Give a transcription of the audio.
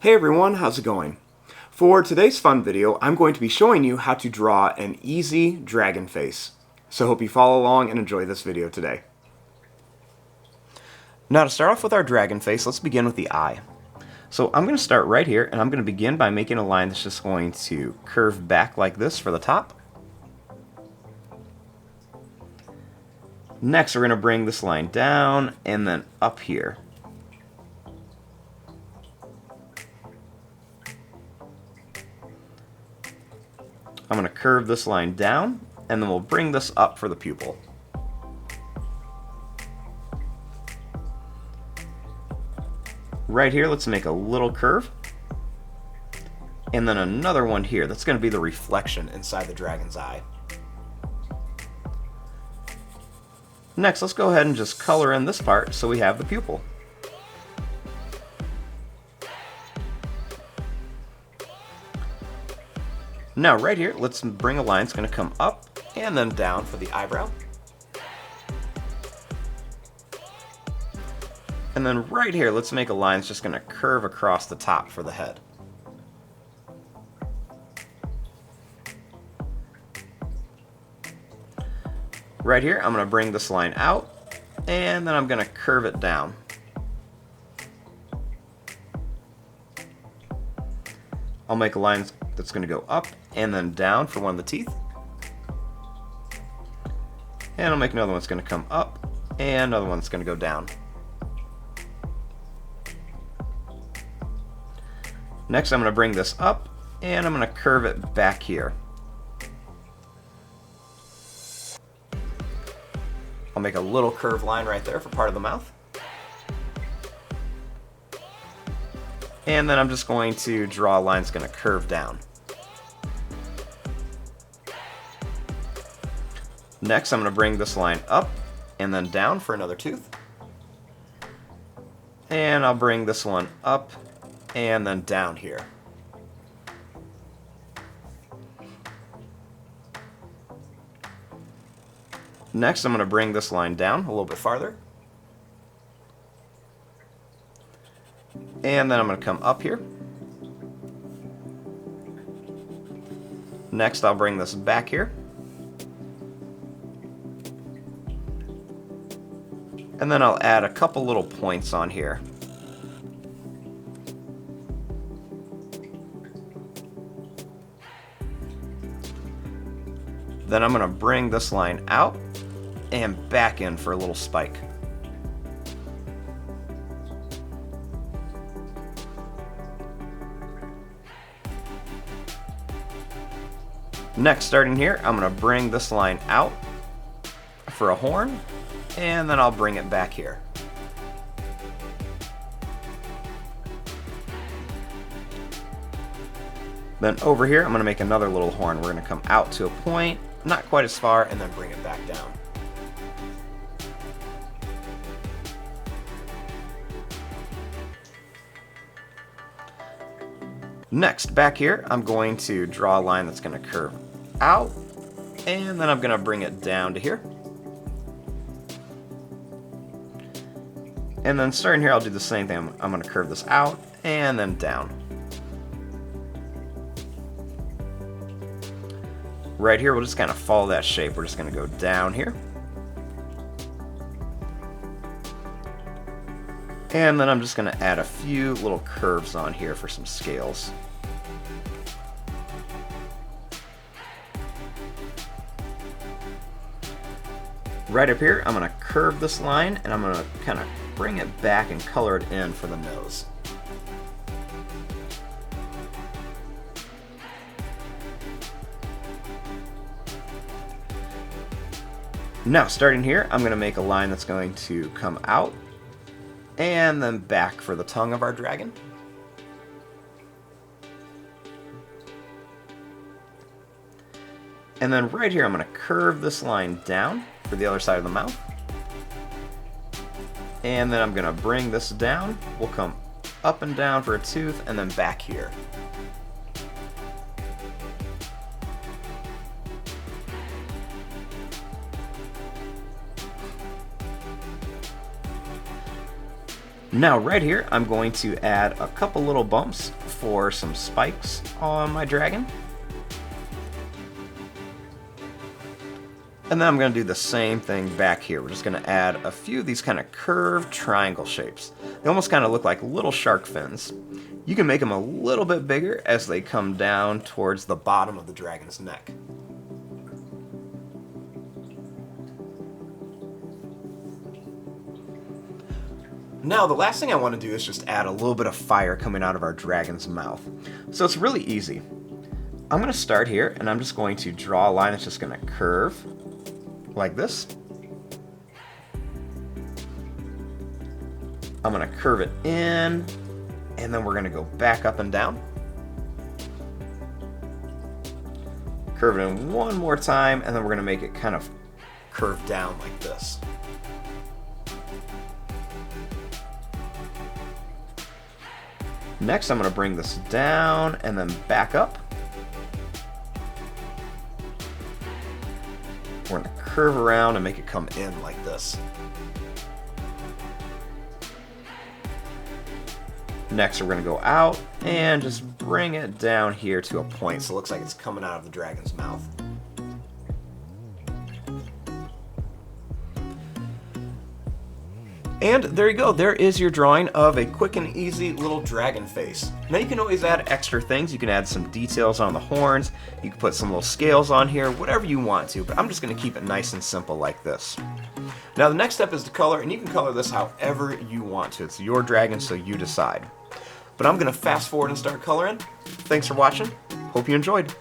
Hey everyone, how's it going? For today's fun video, I'm going to be showing you how to draw an easy dragon face. So hope you follow along and enjoy this video today. Now to start off with our dragon face, let's begin with the eye. So I'm going to start right here, and I'm going to begin by making a line that's just going to curve back like this for the top. Next, we're going to bring this line down and then up here. I'm going to curve this line down, and then we'll bring this up for the pupil. Right here, let's make a little curve, and then another one here. That's going to be the reflection inside the dragon's eye. Next, let's go ahead and just color in this part so we have the pupil. Now right here, let's bring a line that's going to come up and then down for the eyebrow. And then right here, let's make a line that's just going to curve across the top for the head. Right here, I'm going to bring this line out, and then I'm going to curve it down. I'll make a line that's going to go up and then down for one of the teeth. And I'll make another one that's going to come up and another one that's going to go down. Next, I'm going to bring this up and I'm going to curve it back here. I'll make a little curved line right there for part of the mouth. And then I'm just going to draw a line that's going to curve down. Next, I'm going to bring this line up and then down for another tooth. And I'll bring this one up and then down here. Next, I'm going to bring this line down a little bit farther. And then I'm going to come up here. Next, I'll bring this back here. And then I'll add a couple little points on here. Then I'm going to bring this line out and back in for a little spike. Next, starting here, I'm going to bring this line out for a horn, and then I'll bring it back here. Then over here, I'm going to make another little horn. We're going to come out to a point, not quite as far, and then bring it back down. Next, back here, I'm going to draw a line that's going to curve out, and then I'm going to bring it down to here. And then starting here, I'll do the same thing. I'm going to curve this out and then down. Right here, we'll just kind of follow that shape. We're just going to go down here. And then I'm just going to add a few little curves on here for some scales. Right up here, I'm going to curve this line, and I'm going to kind of bring it back and color it in for the nose. Now, starting here, I'm going to make a line that's going to come out and then back for the tongue of our dragon. And then right here, I'm going to curve this line down for the other side of the mouth. And then I'm going to bring this down. We'll come up and down for a tooth and then back here. Now right here, I'm going to add a couple little bumps for some spikes on my dragon. And then I'm going to do the same thing back here. We're just going to add a few of these kind of curved triangle shapes. They almost kind of look like little shark fins. You can make them a little bit bigger as they come down towards the bottom of the dragon's neck. Now the last thing I want to do is just add a little bit of fire coming out of our dragon's mouth. So it's really easy. I'm going to start here and I'm just going to draw a line that's just going to curve like this. I'm going to curve it in, and then we're going to go back up and down. Curve it in one more time, and then we're going to make it kind of curve down like this. Next, I'm going to bring this down and then back up. We're going to curve around and make it come in like this. Next, we're going to go out and just bring it down here to a point so it looks like it's coming out of the dragon's mouth. And there you go, there is your drawing of a quick and easy little dragon face. Now you can always add extra things. You can add some details on the horns, you can put some little scales on here, whatever you want to, but I'm just going to keep it nice and simple like this. Now the next step is to color, and you can color this however you want to. It's your dragon, so you decide. But I'm going to fast forward and start coloring. Thanks for watching. Hope you enjoyed.